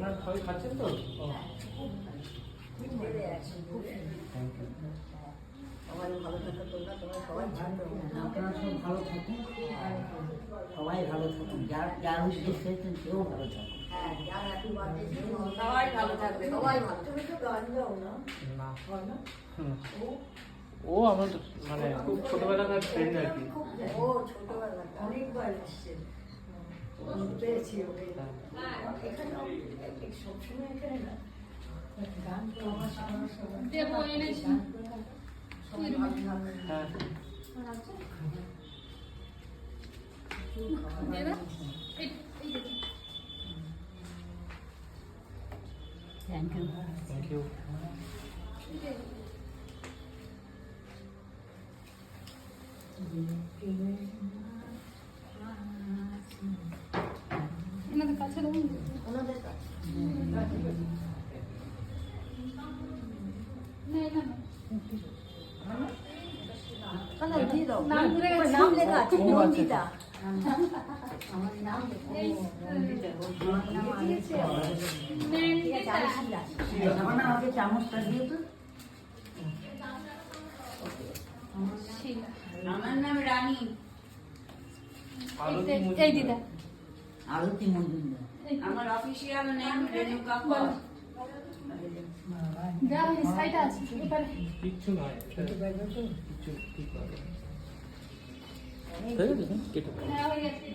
আপনার সবাই খাচ্ছেন তো? সবাই ভালো থাকো, তোমরা সবাই ভালো থাকো। আপনারা সব ভালো থাকুন, সবাই ভালো থাকুন, যার যার উদ্দেশ্য হয়েছেন সেও ভালো থাকুন। হ্যাঁ, যার হ্যাপি বার্থডে সবাই ভালো থাকবে, সবাই ভালো। তুমি তো গান গাও না? না। হয় না? ও আমার মানে খুব ছোটবেলাকার ফ্রেন্ড আর কি। ও ছোটবেলা অনেকবার এসছে, পেয়েছি ওকে। এখানে সবসময় এখানে না গান তো আমার সবাই ভালো থাকবে। হ্যাঁ থ্যাংক ইউ। Thank you. এনাদের কাছে ওনাদের কাছে দিয়ে দাও, নাম লেখা আছে নন্দিতা। আমার নাম আমার নাম আমাকে চামচটা দিয়ে তো। আমার নাম রানী। এই দিদা আরতি মজুমদার। আমার অফিসিয়াল নেম রেণুকা কর। যা সাইডে আছে এবারে কিচ্ছু নয়, কিচ্ছু ঠিক আছে। কেটে হ্যাঁ হয়ে গেছে।